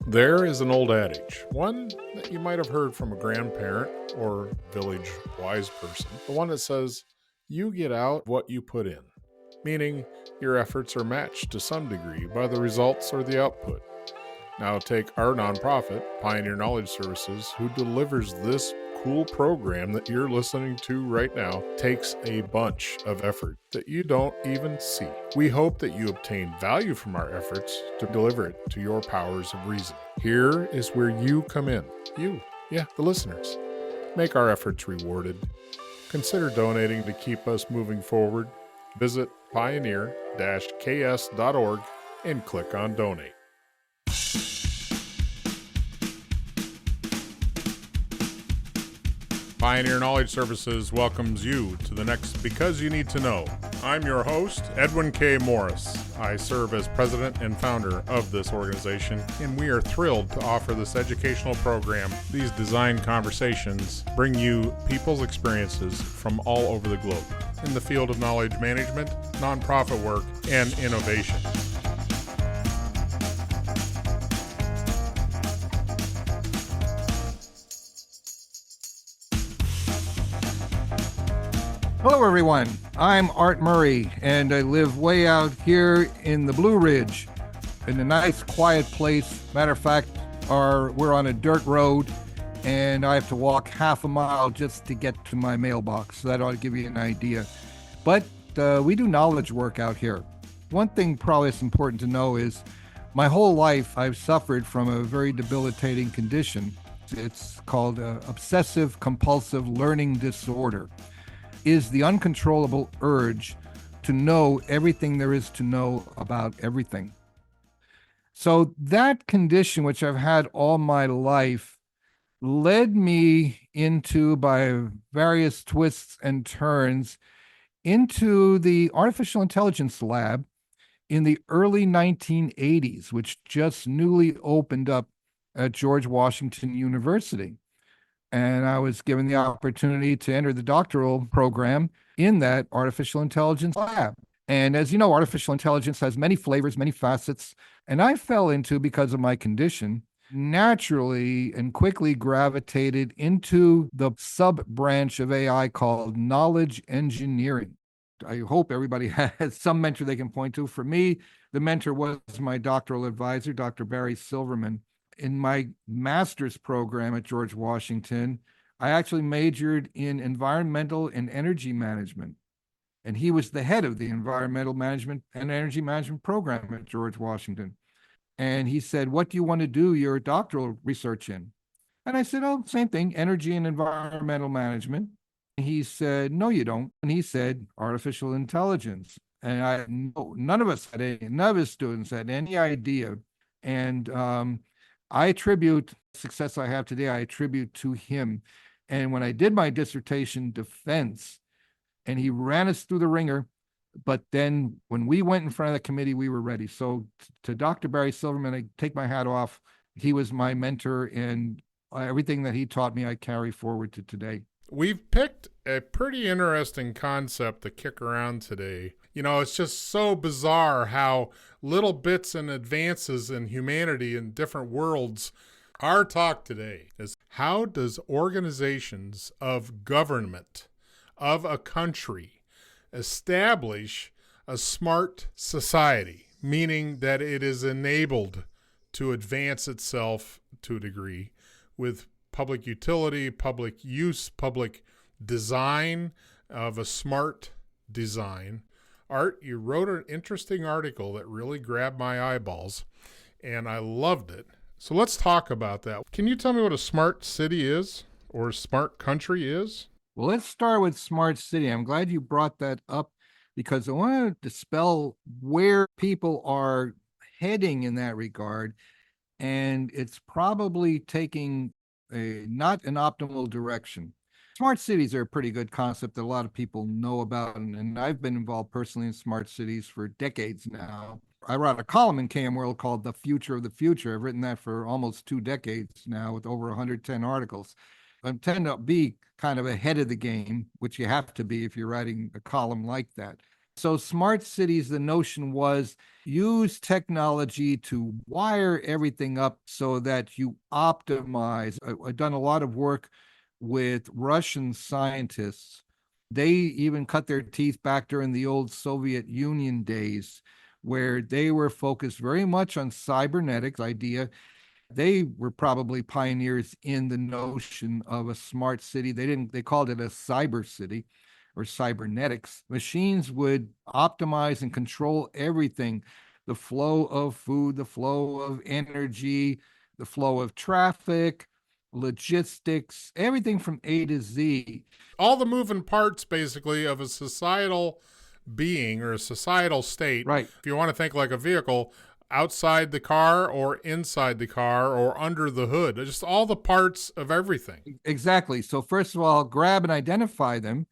There is an old adage, one that you might have heard from a grandparent or village wise person, the one that says, you get out what you put in, meaning your efforts are matched to some degree by the results or the output. Now, take our nonprofit, Pioneer Knowledge Services, who delivers this cool program that you're listening to right now, takes a bunch of effort that you don't even see. We hope that you obtain value from our efforts to deliver it to your powers of reason. Here is where you come in. You, the listeners. Make our efforts rewarded. Consider donating to keep us moving forward. Visit pioneer-ks.org and click on donate. Pioneer Knowledge Services welcomes you to the next Because You Need to Know. I'm your host, Edwin K. Morris. I serve as president and founder of this organization, and we are thrilled to offer this educational program. These design conversations bring you people's experiences from all over the globe in the field of knowledge management, nonprofit work, and innovation. Hello, everyone. I'm Art Murray, and I live way out here in the Blue Ridge in a nice, quiet place. Matter of fact, we're on a dirt road, and I have to walk half a mile just to get to my mailbox. So that ought to give you an idea. But we do knowledge work out here. One thing probably is important to know is my whole life I've suffered from a very debilitating condition. It's called obsessive compulsive learning disorder. Is the uncontrollable urge to know everything there is to know about everything. So that condition, which I've had all my life, led me into, by various twists and turns, into the artificial intelligence lab in the early 1980s, which just newly opened up at George Washington University. And I was given the opportunity to enter the doctoral program in that artificial intelligence lab. And as you know, artificial intelligence has many flavors, many facets. And I fell into, because of my condition, naturally and quickly gravitated into the sub-branch of AI called knowledge engineering. I hope everybody has some mentor they can point to. For me, the mentor was my doctoral advisor, Dr. Barry Silverman. In my master's program at George Washington, I actually majored in environmental and energy management. And he was the head of the environmental management and energy management program at George Washington. And he said, what do you want to do your doctoral research in? And I said, oh, same thing, energy and environmental management. And he said, no, you don't. And he said, artificial intelligence. And none of his students had any idea. And I attribute success I have today, I attribute to him. And when I did my dissertation defense, and he ran us through the ringer, but then when we went in front of the committee, we were ready. So to Dr. Barry Silverman, I take my hat off. He was my mentor, and everything that he taught me, I carry forward to today. We've picked a pretty interesting concept to kick around today. You know, it's just so bizarre how little bits and advances in humanity in different worlds. Our talk today is, how does organizations of government of a country establish a smart society, meaning that it is enabled to advance itself to a degree with public utility, public use, public design of a smart design. Art, you wrote an interesting article that really grabbed my eyeballs, and I loved it. So let's talk about that. Can you tell me what a smart city is, or a smart country is? Well, let's start with smart city. I'm glad you brought that up, because I want to dispel where people are heading in that regard. And it's probably taking not an optimal direction. Smart cities are a pretty good concept that a lot of people know about, and I've been involved personally in smart cities for decades now. I wrote a column in KM World called The Future of the Future. I've written that for almost 2 decades now with over 110 articles. I tend to be kind of ahead of the game, which you have to be if you're writing a column like that. So smart cities, the notion was use technology to wire everything up so that you optimize. I've done a lot of work with Russian scientists. They even cut their teeth back during the old Soviet Union days, where they were focused very much on cybernetics idea. They were probably pioneers in the notion of a smart city. They called it a cyber city or cybernetics. Machines would optimize and control everything, the flow of food, the flow of energy, the flow of traffic, logistics, everything from A to Z. All the moving parts, basically, of a societal being or a societal state. Right. If you want to think like a vehicle, outside the car or inside the car or under the hood, just all the parts of everything. Exactly. So first of all, grab and identify them,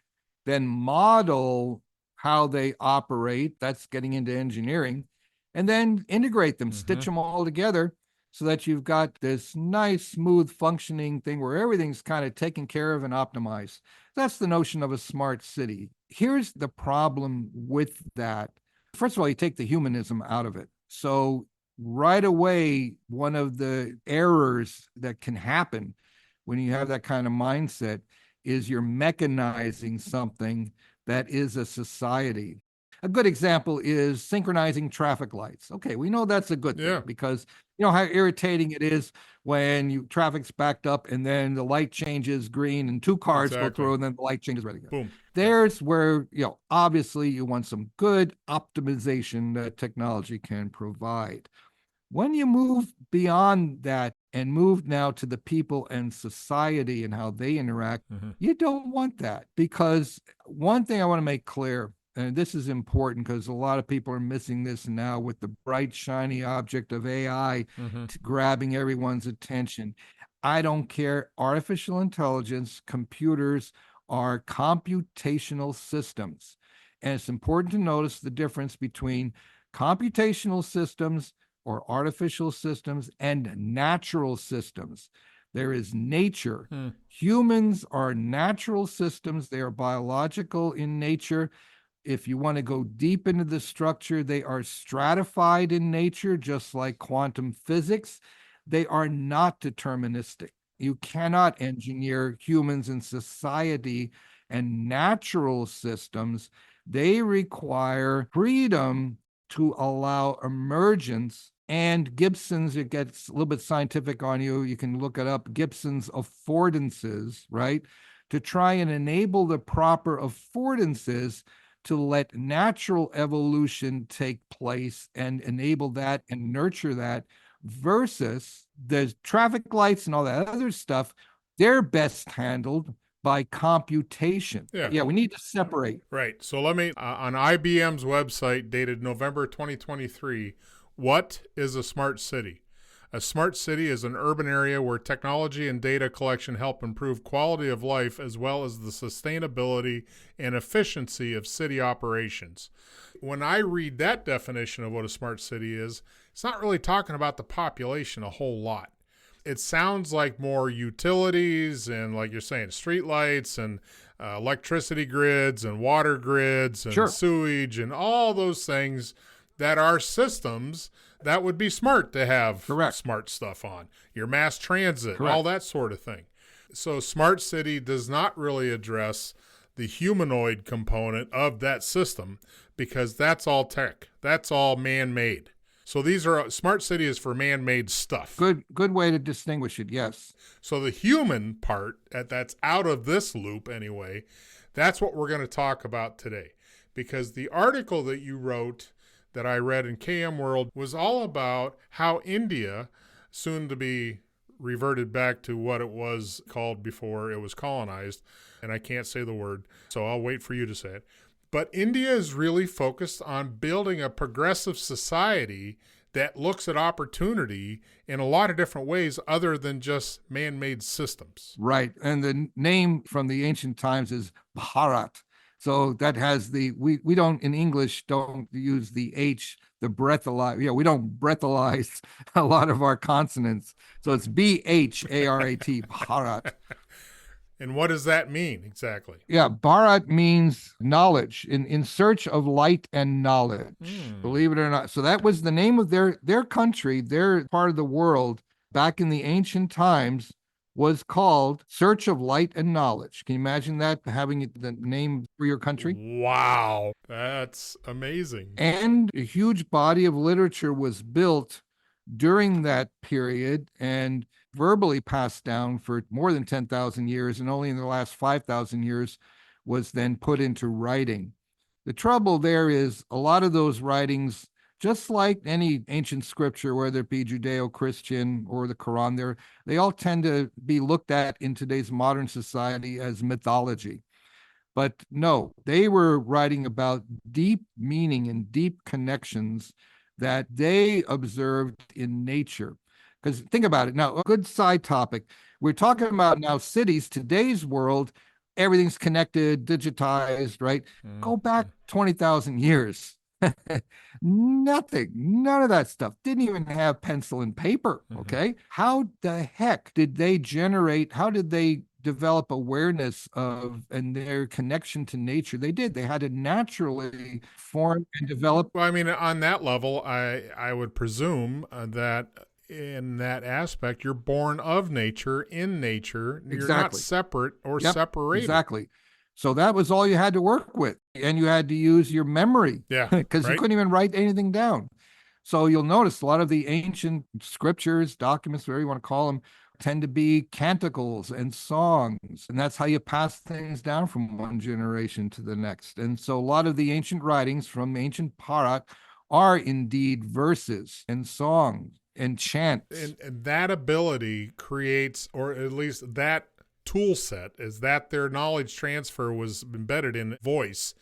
then model how they operate. That's getting into engineering. And then integrate them, stitch them all together so that you've got this nice, smooth functioning thing where everything's kind of taken care of and optimized. That's the notion of a smart city. Here's the problem with that. First of all, you take the humanism out of it. So right away, one of the errors that can happen when you have that kind of mindset is you're mechanizing something that is a society. A good example is synchronizing traffic lights. Okay, we know that's a good thing because you know how irritating it is when traffic's backed up and then the light changes green and two cars go through and then the light changes red again. Boom. There's where, obviously you want some good optimization that technology can provide. When you move beyond that and move now to the people and society and how they interact, you don't want that, because one thing I want to make clear, and this is important because a lot of people are missing this now with the bright, shiny object of AI grabbing everyone's attention. I don't care. Artificial intelligence, computers are computational systems. And it's important to notice the difference between computational systems or artificial systems and natural systems. There is nature. Humans are natural systems. They are biological in nature. If you want to go deep into the structure, they are stratified in nature, just like quantum physics. They are not deterministic. You cannot engineer humans in society and natural systems. They require freedom to allow emergence. And Gibson's, it gets a little bit scientific on you. You can look it up. Gibson's affordances, right? To try and enable the proper affordances to let natural evolution take place and enable that and nurture that, versus the traffic lights and all that other stuff. They're best handled by computation. Yeah, we need to separate. Right. So let me, on IBM's website dated November 2023, what is a smart city? A smart city is an urban area where technology and data collection help improve quality of life as well as the sustainability and efficiency of city operations. When I read that definition of what a smart city is, it's not really talking about the population a whole lot. It sounds like more utilities and, like you're saying, streetlights and electricity grids and water grids and sewage and all those things that are systems that would be smart to have smart stuff on. Your mass transit, all that sort of thing. So smart city does not really address the humanoid component of that system, because that's all tech. That's all man-made. So these are, smart city is for man-made stuff. Good way to distinguish it, yes. So the human part, that's out of this loop anyway, that's what we're going to talk about today. Because the article that you wrote that I read in KM World was all about how India, soon to be reverted back to what it was called before it was colonized, and I can't say the word, so I'll wait for you to say it. But India is really focused on building a progressive society that looks at opportunity in a lot of different ways other than just man-made systems. Right. And the name from the ancient times is Bharat. So that has we don't, in English, don't use the H, the breathalyze. We don't breathalyze a lot of our consonants. So it's Bharat, Bharat. And what does that mean exactly? Yeah, Bharat means knowledge, in search of light and knowledge, Hmm. believe it or not. So that was the name of their country, their part of the world back in the ancient times was called Search of Light and Knowledge. Can you imagine that, having the name for your country? Wow. That's amazing. And a huge body of literature was built during that period and verbally passed down for more than 10,000 years, and only in the last 5,000 years was then put into writing. The trouble there is a lot of those writings, just like any ancient scripture, whether it be Judeo-Christian or the Quran, they all tend to be looked at in today's modern society as mythology. But no, they were writing about deep meaning and deep connections that they observed in nature. Because think about it now, a good side topic. We're talking about now cities, today's world, everything's connected, digitized, right? Go back 20,000 years. Nothing, none of that stuff. Didn't even have pencil and paper. Okay. How the heck did they generate? How did they develop awareness of and their connection to nature? They did. They had to naturally form and develop. Well, I mean, on that level, I would presume that in that aspect, you're born of nature, in nature. You're not Exactly. separate or Yep, separated. exactly. So that was all you had to work with. And you had to use your memory Yeah. because you Right? couldn't even write anything down. So you'll notice a lot of the ancient scriptures, documents, whatever you want to call them, tend to be canticles and songs. And that's how you pass things down from one generation to the next. And so a lot of the ancient writings from ancient Bharat are indeed verses and songs and chants. And that ability creates, or at least that tool set, is that their knowledge transfer was embedded in voice,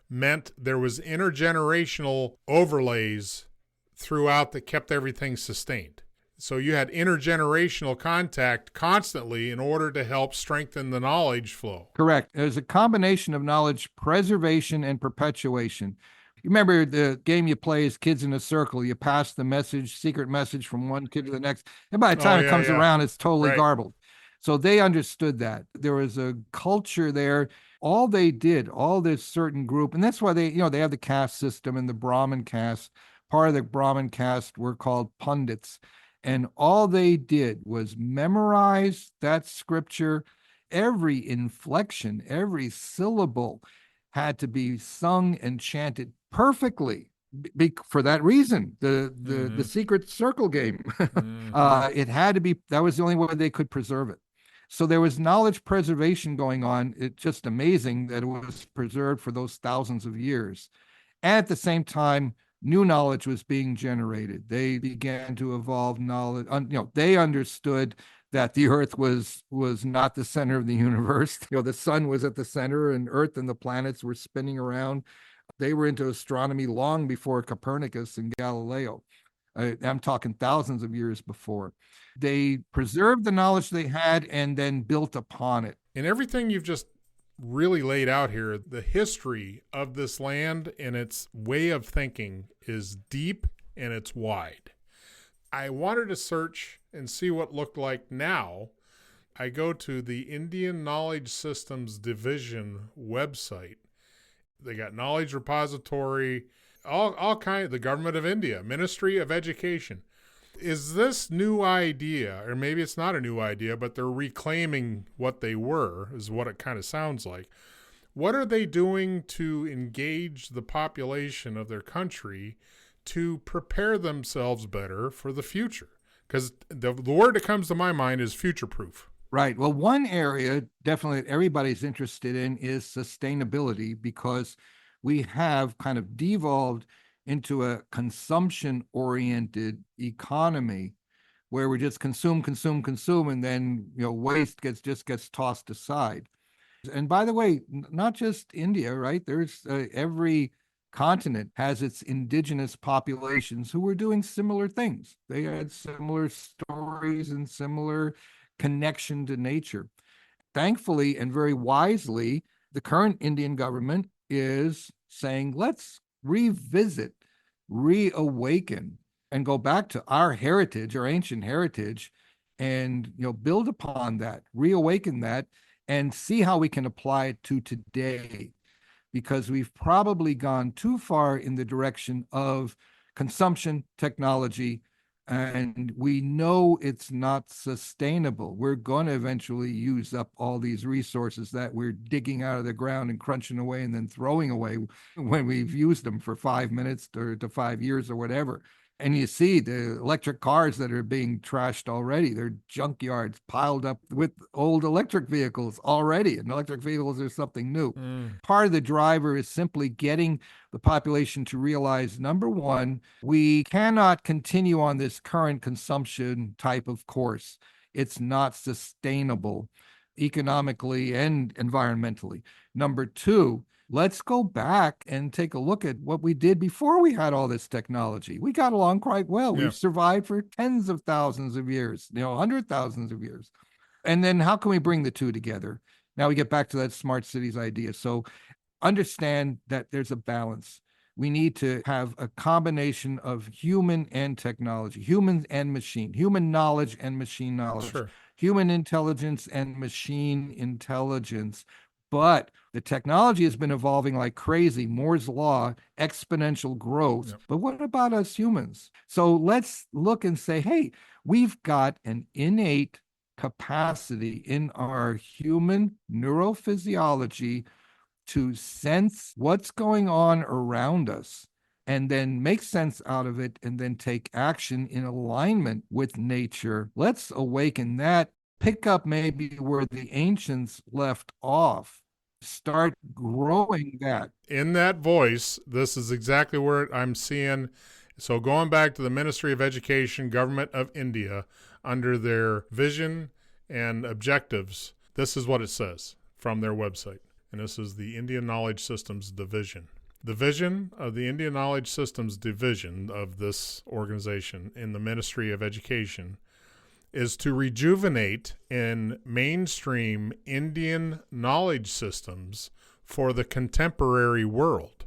meant there was intergenerational overlays throughout that kept everything sustained. So you had intergenerational contact constantly in order to help strengthen the knowledge flow. Correct. There's a combination of knowledge preservation and perpetuation. You remember the game you play as kids in a circle. You pass the message, secret message from one kid to the next. And by the time it comes around, it's totally garbled. So they understood that. There was a culture there. All they did, all this certain group, and that's why they have the caste system and the Brahmin caste. Part of the Brahmin caste were called pundits. And all they did was memorize that scripture. Every inflection, every syllable had to be sung and chanted perfectly. For that reason, the secret circle game, it had to be. That was the only way they could preserve it. So there was knowledge preservation going on. It's just amazing that it was preserved for those thousands of years. And at the same time, new knowledge was being generated. They began to evolve knowledge. They understood that the Earth was not the center of the universe. The sun was at the center, and Earth and the planets were spinning around. They were into astronomy long before Copernicus and Galileo. I'm talking thousands of years before. They preserved the knowledge they had and then built upon it. And everything you've just really laid out here, the history of this land and its way of thinking is deep and it's wide. I wanted to search and see what looked like now. I go to the Indian Knowledge Systems Division website. They got knowledge repository, all kind of the government of India, Ministry of Education. Is this new idea, or maybe it's not a new idea, but they're reclaiming what they were, is what it kind of sounds like. What are they doing to engage the population of their country to prepare themselves better for the future? Because the word that comes to my mind is future-proof. Right. Well, one area definitely everybody's interested in is sustainability, because we have kind of devolved into a consumption-oriented economy where we just consume, and then waste gets tossed aside. And by the way, not just India, right? There's every continent has its indigenous populations who were doing similar things. They had similar stories and similar connection to nature. Thankfully and very wisely, the current Indian government is saying, let's revisit, reawaken, and go back to our heritage, our ancient heritage, and build upon that, reawaken that, and see how we can apply it to today, because we've probably gone too far in the direction of consumption technology, and we know it's not sustainable. We're going to eventually use up all these resources that we're digging out of the ground and crunching away and then throwing away when we've used them for 5 minutes or to 5 years or whatever. And you see the electric cars that are being trashed already. They're junkyards piled up with old electric vehicles already. And electric vehicles are something new. Part of the driver is simply getting the population to realize, number one, we cannot continue on this current consumption type of course. It's not sustainable economically and environmentally. Number two, let's go back and take a look at what we did before we had all this technology. We got along quite well. Yeah. We've survived for tens of thousands of years, 100,000s of years. And then how can we bring the two together? Now we get back to that smart cities idea. So understand that there's a balance. We need to have a combination of human and technology, human and machine, human knowledge and machine knowledge, Sure. human intelligence and machine intelligence. But the technology has been evolving like crazy, Moore's law, exponential growth. Yep. But what about us humans? So let's look and say, hey, we've got an innate capacity in our human neurophysiology to sense what's going on around us and then make sense out of it and then take action in alignment with nature. Let's awaken that, pick up maybe where the ancients left off, start growing that. In that voice, this is exactly where I'm seeing. So going back to the Ministry of Education, Government of India, under their vision and objectives, this is what it says from their website. And this is the Indian Knowledge Systems Division. The vision of the Indian Knowledge Systems Division of this organization in the Ministry of Education is to rejuvenate in mainstream Indian knowledge systems for the contemporary world.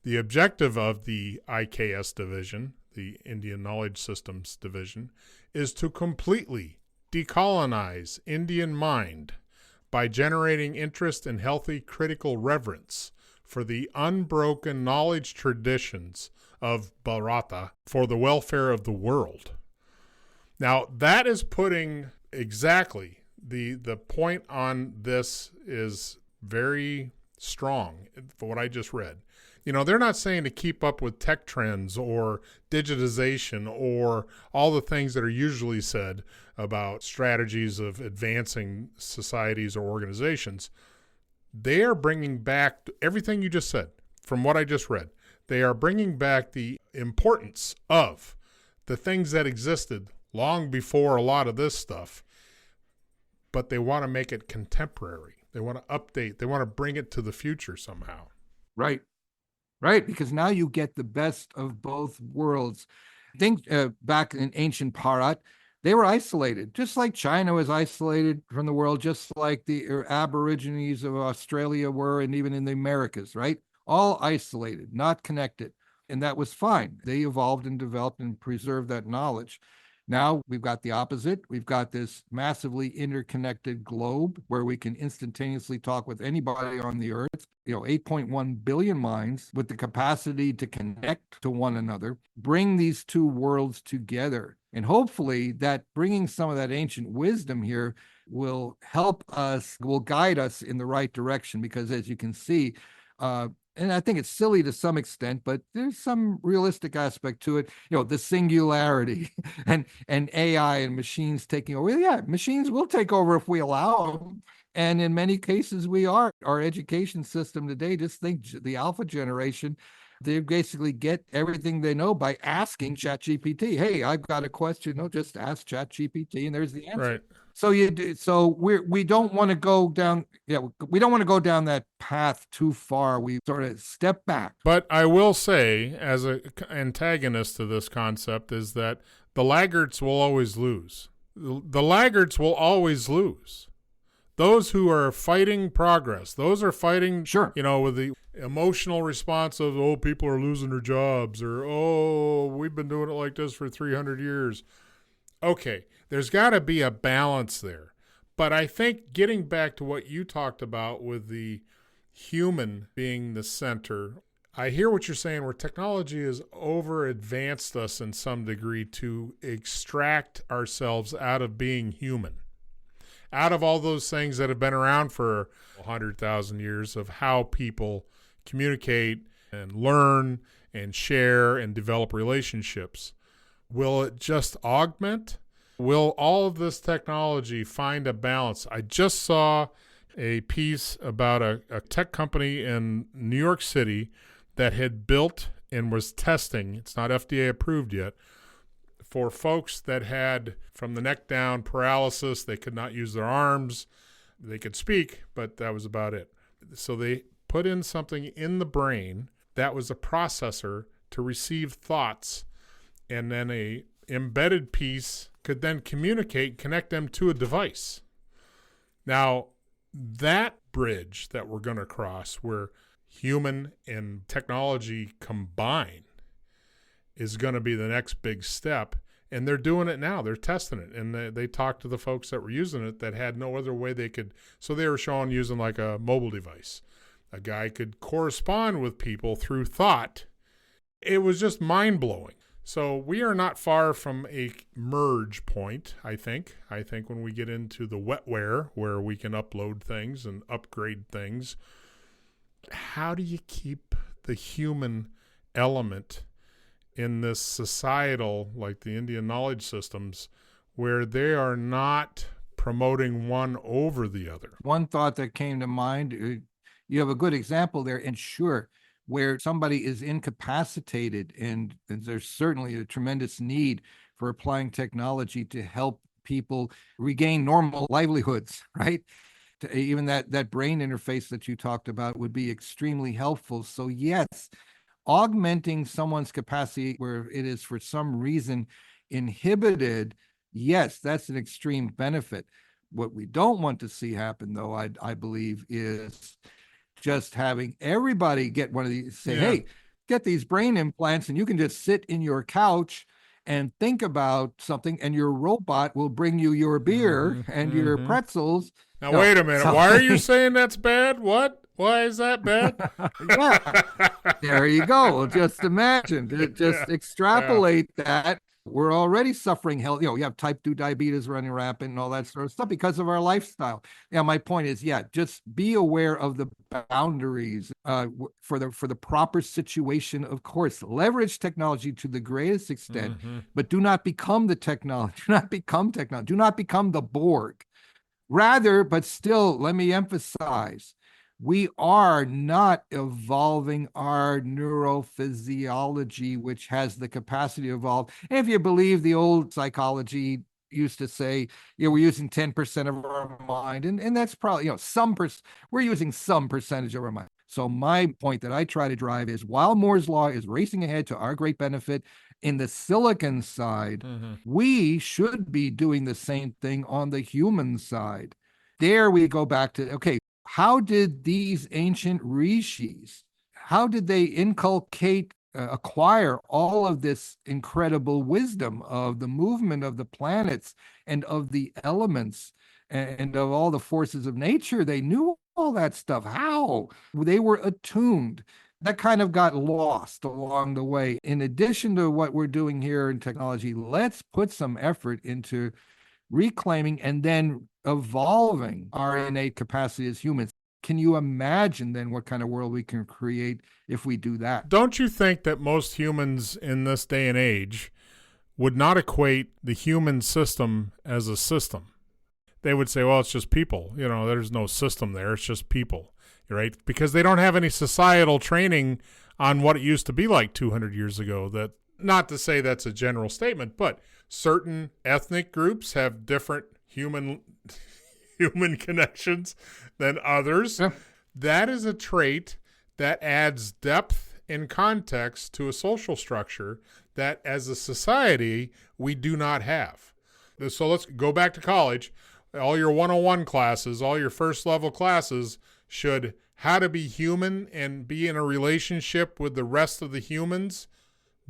The objective of the IKS division, the Indian Knowledge Systems Division, is to completely decolonize Indian mind by generating interest in healthy critical reverence for the unbroken knowledge traditions of Bharata for the welfare of the world. Now, that is putting exactly the point on this is very strong for what I just read. They're not saying to keep up with tech trends or digitization or all the things that are usually said about strategies of advancing societies or organizations. They are bringing back everything you just said from what I just read. They are bringing back the importance of the things that existed long before a lot of this stuff, but they want to make it contemporary. They want to update. They want to bring it to the future somehow. Right, because now you get the best of both worlds. Think back in ancient Bharat, they were isolated, just like China was isolated from the world, just like the Aborigines of Australia were, and even in the Americas, right? All isolated, not connected. And that was fine. They evolved and developed and preserved that knowledge. Now we've got the opposite. We've got this massively interconnected globe where we can instantaneously talk with anybody on the earth, 8.1 billion minds with the capacity to connect to one another, bring these two worlds together. And hopefully that bringing some of that ancient wisdom here will help us, will guide us in the right direction, because as you can see, and I think it's silly to some extent, but there's some realistic aspect to it. The singularity and AI and machines taking over. Yeah, machines will take over if we allow them. And in many cases, we are. Our education system today, just think the alpha generation, they basically get everything they know by asking ChatGPT. Hey, I've got a question. No, just ask ChatGPT, and there's the answer. Right. So we don't want to go down. Yeah, we don't want to go down that path too far. We sort of step back. But I will say, as an antagonist to this concept, is that the laggards will always lose. The laggards will always lose. Those who are fighting progress, those are fighting, sure, with the emotional response of, people are losing their jobs, or, we've been doing it like this for 300 years. Okay, there's got to be a balance there. But I think getting back to what you talked about with the human being the center, I hear what you're saying, where technology has over advanced us in some degree to extract ourselves out of being human, out of all those things that have been around for 100,000 years of how people communicate and learn and share and develop relationships. Will it just augment? Will all of this technology find a balance? I just saw a piece about a tech company in New York City that had built and was testing, it's not FDA approved yet, for folks that had from the neck down paralysis. They could not use their arms. They could speak, but that was about it. So they put in something in the brain that was a processor to receive thoughts, and then a embedded piece could then communicate, connect them to a device. Now, that bridge that we're going to cross where human and technology combine is going to be the next big step. And they're doing it now. They're testing it. And they talked to the folks that were using it that had no other way they could. So they were showing using like a mobile device. A guy could correspond with people through thought. It was just mind-blowing. So we are not far from a merge point, I think. I think when we get into the wetware where we can upload things and upgrade things, how do you keep the human element in this societal, like the Indian knowledge systems, where they are not promoting one over the other? One thought that came to mind, you have a good example there, and sure, where somebody is incapacitated, and there's certainly a tremendous need for applying technology to help people regain normal livelihoods, right? Even that brain interface that you talked about would be extremely helpful. So yes, augmenting someone's capacity where it is for some reason inhibited, yes, that's an extreme benefit. What we don't want to see happen, though, I believe, is just having everybody get one of these, say, hey, get these brain implants and you can just sit in your couch and think about something, and your robot will bring you your beer and your pretzels. Now, wait a minute. Why are you saying that's bad? What? Why is that bad? Yeah, there you go. Just imagine, just extrapolate that. We're already suffering health. You have type 2 diabetes running rampant and all that sort of stuff because of our lifestyle. Yeah, my point is, just be aware of the boundaries for the proper situation. Of course, leverage technology to the greatest extent, but do not become the technology. Do not become technology. Do not become the Borg. Rather, but still, let me emphasize, we are not evolving our neurophysiology, which has the capacity to evolve. And if you believe the old psychology used to say, we're using 10% of our mind, and that's probably, we're using some percentage of our mind. So my point that I try to drive is, while Moore's law is racing ahead to our great benefit in the silicon side, we should be doing the same thing on the human side. There we go back to, okay, how did these ancient rishis, how did they acquire all of this incredible wisdom of the movement of the planets and of the elements and of all the forces of nature? They knew all that stuff. How? They were attuned. That kind of got lost along the way. In addition to what we're doing here in technology, let's put some effort into reclaiming and then evolving our innate capacity as humans. Can you imagine then what kind of world we can create if we do that? Don't you think that most humans in this day and age would not equate the human system as a system? They would say, well, it's just people. There's no system there. It's just people, right? Because they don't have any societal training on what it used to be like 200 years ago. That, not to say that's a general statement, but certain ethnic groups have different human connections than others. Yeah. That is a trait that adds depth and context to a social structure that as a society we do not have. So let's go back to college. All your 101 classes, all your first level classes should how to be human and be in a relationship with the rest of the humans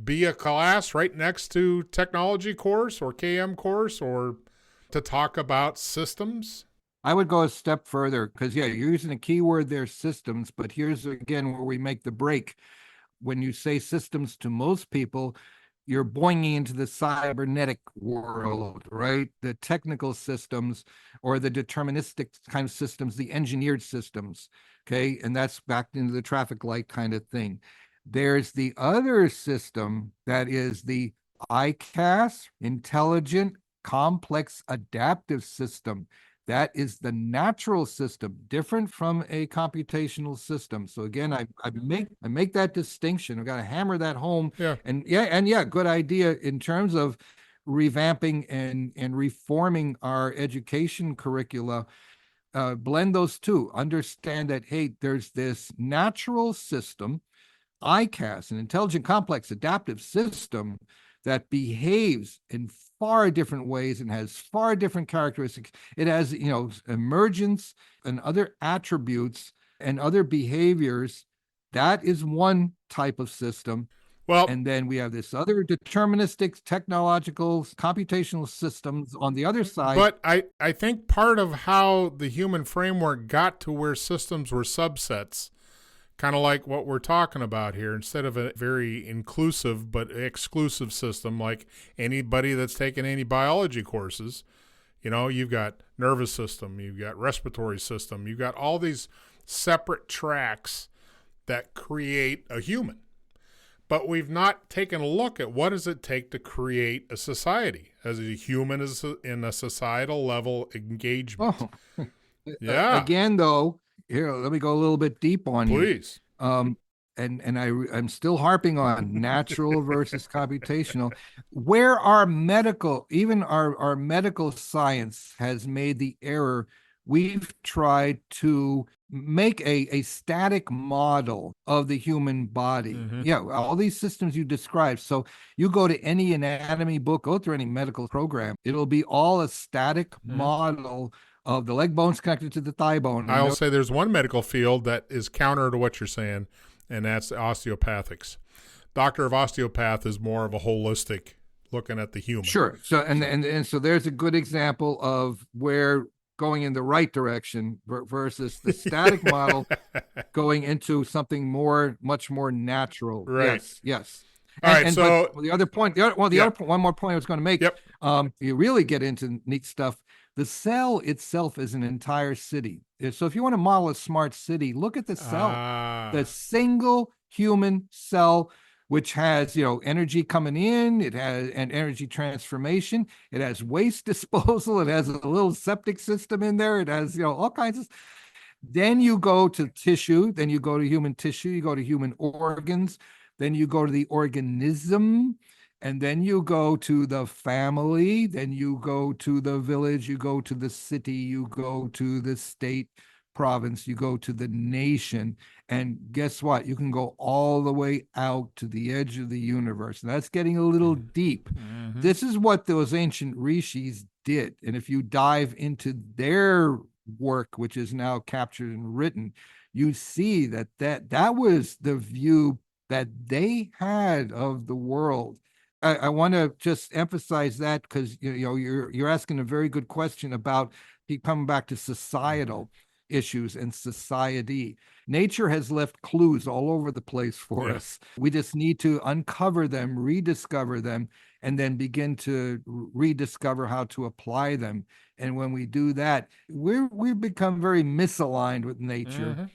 be a class right next to technology course or KM course, or to talk about systems. I would go a step further because, yeah, you're using a keyword there, systems, but here's again where we make the break. When you say systems to most people, you're boinging into the cybernetic world, right? The technical systems or the deterministic kind of systems, the engineered systems, okay? And that's back into the traffic light kind of thing. There's the other system that is the ICAS, intelligent, complex, adaptive system. That is the natural system, different from a computational system. So again, I make that distinction. I've got to hammer that home. Yeah. And yeah, good idea in terms of revamping and reforming our education curricula. Blend those two. Understand that, hey, there's this natural system, ICAS, an intelligent, complex, adaptive system that behaves in far different ways and has far different characteristics. It has, emergence and other attributes and other behaviors. That is one type of system. Well, And then we have this other deterministic, technological, computational systems on the other side. but I think part of how the human framework got to where systems were subsets, kind of like what we're talking about here, instead of a very inclusive but exclusive system like anybody that's taken any biology courses. You've got nervous system, you've got respiratory system, you've got all these separate tracks that create a human. But we've not taken a look at what does it take to create a society as a human is in a societal level engagement. Oh, Yeah. again, though, here, let me go a little bit deep on you. Please. I'm still harping on natural versus computational. Where our medical, even our medical science has made the error, we've tried to make a static model of the human body. Mhm. Yeah, all these systems you described. So you go to any anatomy book, go through any medical program, it'll be all a static model of the leg bones connected to the thigh bone. I'll say there's one medical field that is counter to what you're saying, and that's osteopathics. Doctor of osteopath is more of a holistic looking at the human. Sure. So and so there's a good example of where going in the right direction versus the static model going into something much more natural. Right. Yes. All right. So the other point, one more point I was going to make. Yep. You really get into neat stuff. The cell itself is an entire city. So if you want to model a smart city, look at the cell, the single human cell, which has, energy coming in, it has an energy transformation, it has waste disposal, it has a little septic system in there, it has, all kinds of. Then you go to tissue, then you go to human tissue, you go to human organs, then you go to the organism, and then you go to the family, then you go to the village, you go to the city, you go to the state, province, you go to the nation. And guess what? You can go all the way out to the edge of the universe. And that's getting a little deep. Mhm. This is what those ancient rishis did. And if you dive into their work, which is now captured and written, you see that was the view that they had of the world. I want to just emphasize that because you're asking a very good question about coming back to societal issues and society. Nature has left clues all over the place for us. We just need to uncover them, rediscover them, and then begin to rediscover how to apply them. And when we do that, we've become very misaligned with nature. Mm-hmm.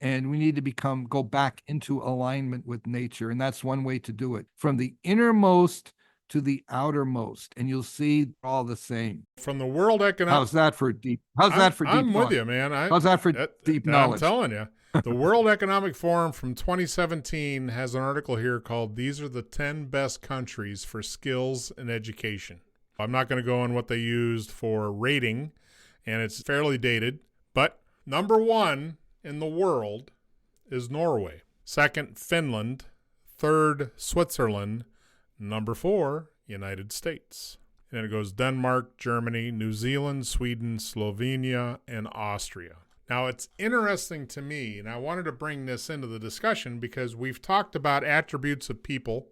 And we need to go back into alignment with nature. And that's one way to do it. From the innermost to the outermost. And you'll see all the same. From the World Economic... How's that for deep? I'm with you, man. How's that for deep knowledge? I'm telling you. The World Economic Forum from 2017 has an article here called "These are the 10 best countries for skills and education." I'm not going to go on what they used for rating, and it's fairly dated, but number 1 in the world is Norway. Second, Finland. Third, Switzerland. Number 4, United States. And it goes Denmark, Germany, New Zealand, Sweden, Slovenia, and Austria. Now, it's interesting to me, and I wanted to bring this into the discussion because we've talked about attributes of people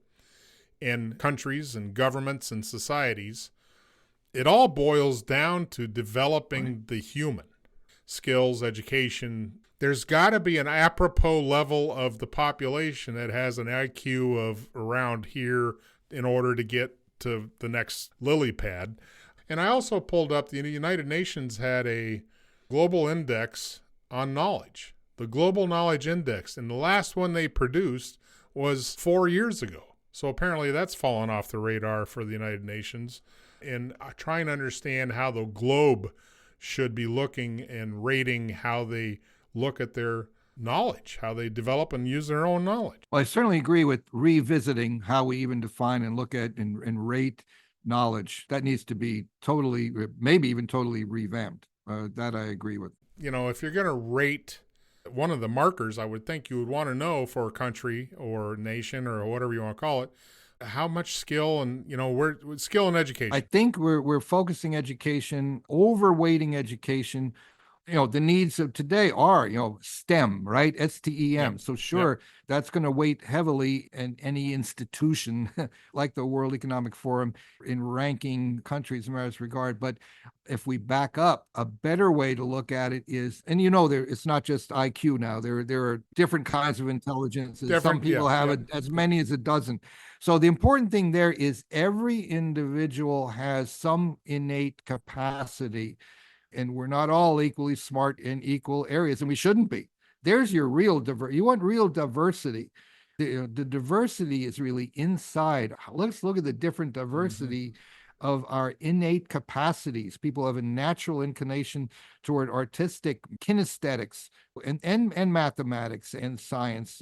in countries and governments and societies. It all boils down to developing the human. skills, education. There's got to be an apropos level of the population that has an IQ of around here in order to get to the next lily pad. And I also pulled up the United Nations had a global index on knowledge, the Global Knowledge Index. And the last one they produced was 4 years ago. So apparently that's fallen off the radar for the United Nations. And trying to understand how the globe should be looking and rating how they look at their knowledge, how they develop and use their own knowledge. Well, I certainly agree with revisiting how we even define and look at and rate knowledge. That needs to be totally, maybe even totally revamped. That I agree with. You know, if you're going to rate, one of the markers I would think you would want to know for a country or nation or whatever you want to call it, how much skill and, where skill and education. I think we're focusing education, overweighting education. The needs of today are, STEM, right? STEM. Yep. So sure, that's going to weight heavily in any institution like the World Economic Forum in ranking countries in this regard. But if we back up, a better way to look at it is, and it's not just IQ now. There are different kinds of intelligences. Some people have as many as a dozen. So the important thing there is every individual has some innate capacity. And we're not all equally smart in equal areas, and we shouldn't be. There's your real diversity. You want real diversity. The diversity is really inside. Let's look at the different diversity of our innate capacities. People have a natural inclination toward artistic kinesthetics and mathematics and science.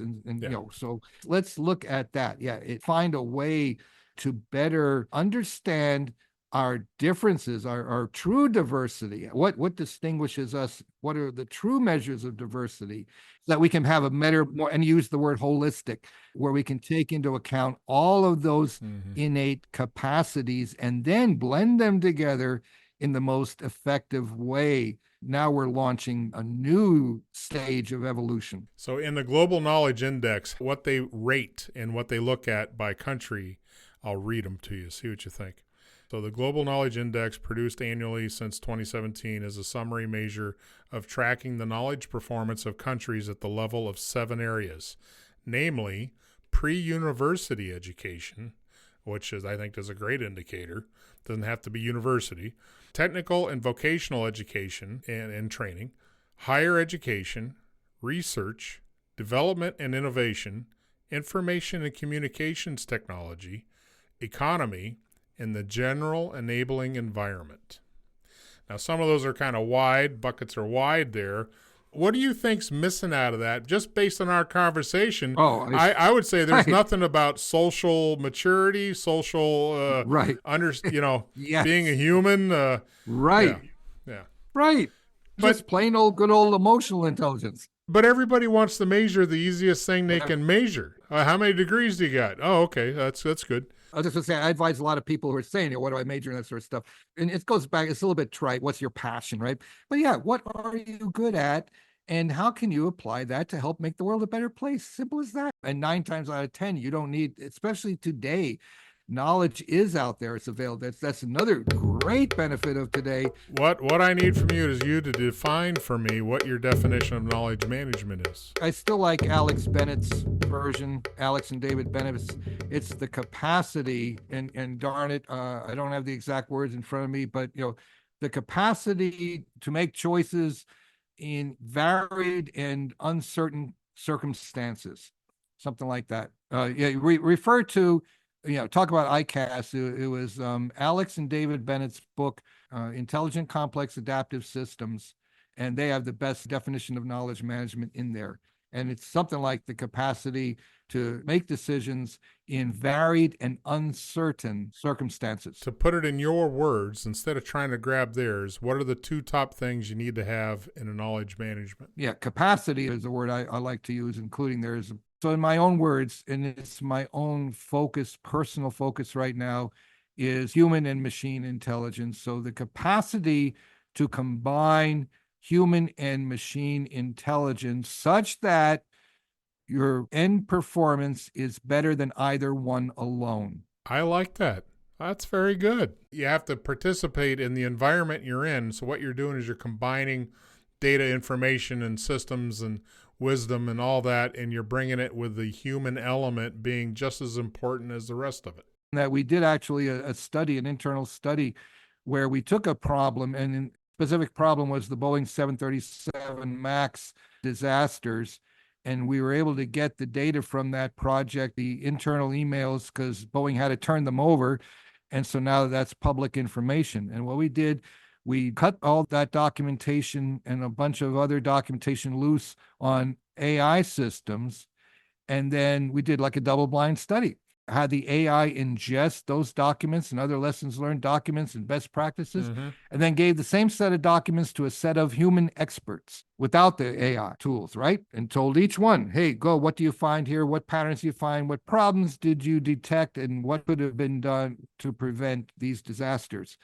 So let's look at that. Find a way to better understand our differences, our true diversity, what distinguishes us, what are the true measures of diversity, so that we can have a better, more, and use the word holistic, where we can take into account all of those innate capacities and then blend them together in the most effective way. Now we're launching a new stage of evolution. So in the Global Knowledge Index, what they rate and what they look at by country, I'll read them to you, see what you think. So the Global Knowledge Index, produced annually since 2017, is a summary measure of tracking the knowledge performance of countries at the level of 7 areas, namely pre-university education, which I think is a great indicator. Doesn't have to be university. Technical and vocational education and training, higher education, research, development and innovation, information and communications technology, economy, and the general enabling environment. Now, some of those are kind of wide. Buckets are wide there. What do you think's missing out of that? Just based on our conversation, I would say there's nothing about social maturity, social, yes. being a human. Right. Yeah. Right. Just plain old, good old emotional intelligence. But everybody wants to measure the easiest thing they can measure. How many degrees do you got? Oh, okay. That's good. I was just going to say, I advise a lot of people who are saying, what do I major in, that sort of stuff? And it goes back, it's a little bit trite. What's your passion, right? But yeah, what are you good at? And how can you apply that to help make the world a better place? Simple as that. And 9 times out of 10, you don't need, especially today, knowledge is out there. It's available. That's another great benefit of today. What I need from you is you to define for me what your definition of knowledge management is. I still like Alex Bennett's version, Alex and David Bennett's. It's the capacity, and darn it, I don't have the exact words in front of me, but the capacity to make choices in varied and uncertain circumstances, something like that. Refer to. Talk about ICAS. It was Alex and David Bennett's book, Intelligent Complex Adaptive Systems, and they have the best definition of knowledge management in there. And it's something like the capacity to make decisions in varied and uncertain circumstances. To put it in your words, instead of trying to grab theirs, what are the 2 top things you need to have in a knowledge management? Yeah, capacity is a word I like to use, including theirs. So in my own words, and it's my own focus, personal focus right now, is human and machine intelligence. So the capacity to combine human and machine intelligence such that your end performance is better than either one alone. I like that. That's very good. You have to participate in the environment you're in. So what you're doing is you're combining data information and systems and wisdom and all that, and you're bringing it with the human element being just as important as the rest of it. That we did actually a study, an internal study, where we took a problem, and the specific problem was the Boeing 737 MAX disasters. And we were able to get the data from that project, the internal emails, because Boeing had to turn them over. And so now that's public information. And what we did, we cut all that documentation and a bunch of other documentation loose on AI systems. And then we did like a double-blind study. Had the AI ingest those documents and other lessons learned documents and best practices, and then gave the same set of documents to a set of human experts without the AI tools, right? And told each one, hey, go, what do you find here? What patterns do you find? What problems did you detect? And what could have been done to prevent these disasters?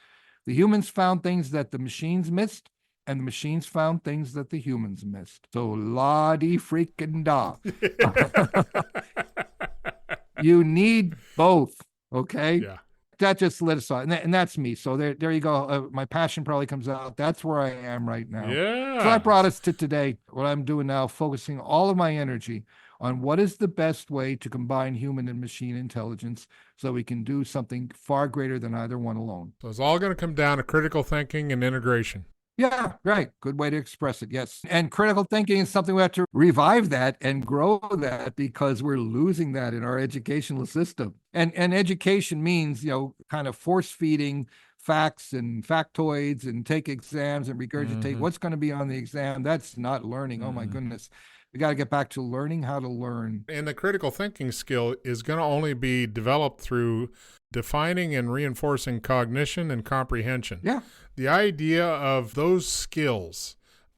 The humans found things that the machines missed, and the machines found things that the humans missed. So la-di-freaking da. You need both, okay? Yeah. That just lit us on, and that's me. So there you go. My passion probably comes out. That's where I am right now. Yeah. So that brought us to today. What I'm doing now, focusing all of my energy on what is the best way to combine human and machine intelligence so we can do something far greater than either one alone. So it's all going to come down to critical thinking and integration. Yeah, right. Good way to express it. Yes. And critical thinking is something we have to revive that and grow that, because we're losing that in our educational system. And education means, kind of force feeding facts and factoids and take exams and regurgitate what's going to be on the exam. That's not learning. Oh my goodness. We got to get back to learning how to learn. And the critical thinking skill is going to only be developed through defining and reinforcing cognition and comprehension. Yeah. The idea of those skills,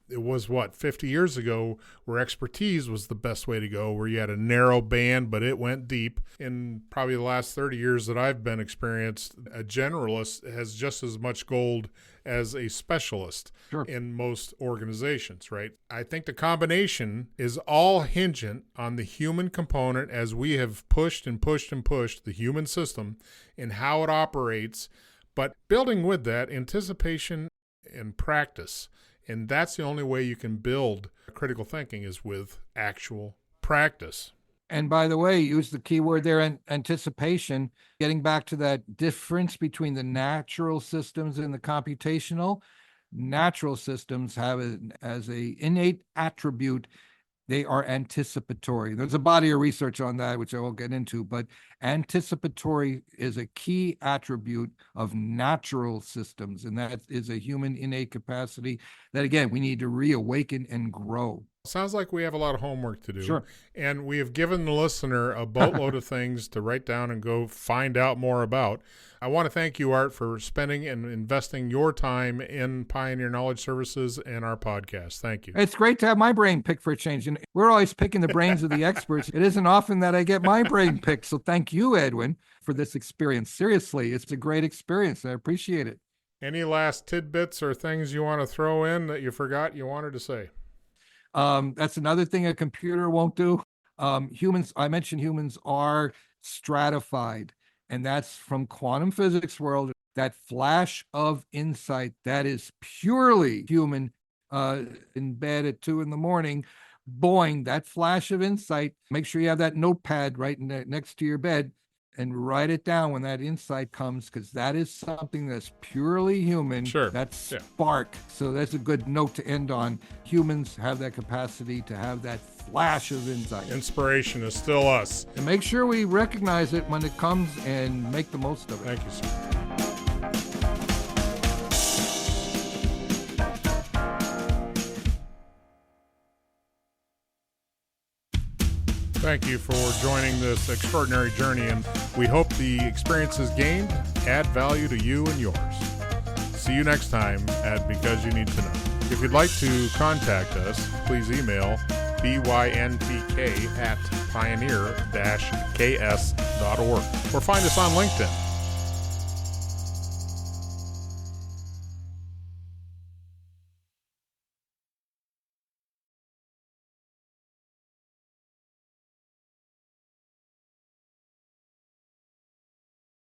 it was 50 years ago, where expertise was the best way to go, where you had a narrow band, but it went deep. In probably the last 30 years that I've been experienced, a generalist has just as much gold as a specialist in most organizations, right? I think the combination is all hingent on the human component, as we have pushed and pushed and pushed the human system and how it operates. But building with that, anticipation and practice. And that's the only way you can build critical thinking, is with actual practice. And by the way, use the key word there, anticipation, getting back to that difference between the natural systems and the computational. Natural systems have as an innate attribute, they are anticipatory. There's a body of research on that, which I won't get into, but anticipatory is a key attribute of natural systems. And that is a human innate capacity that, again, we need to reawaken and grow. Sounds like we have a lot of homework to do. Sure. And we have given the listener a boatload of things to write down and go find out more about. I want to thank you, Art, for spending and investing your time in Pioneer Knowledge Services and our podcast. Thank you. It's great to have my brain picked for a change. And we're always picking the brains of the experts. It isn't often that I get my brain picked. So thank you, Edwin, for this experience. Seriously, it's a great experience. I appreciate it. Any last tidbits or things you want to throw in that you forgot you wanted to say? That's another thing a computer won't do. Humans, I mentioned humans are stratified, and that's from quantum physics world. That flash of insight that is purely human, in bed at 2 a.m, boing, that flash of insight. Make sure you have that notepad right next to your bed and write it down when that insight comes, because that is something that's purely human. Sure. That spark. So that's a good note to end on. Humans have that capacity to have that flash of insight. Inspiration is still us. And make sure we recognize it when it comes and make the most of it. Thank you, sir. Thank you for joining this extraordinary journey, and we hope the experiences gained add value to you and yours. See you next time at Because You Need to Know. If you'd like to contact us, please email byntk@pioneer-ks.org or find us on LinkedIn.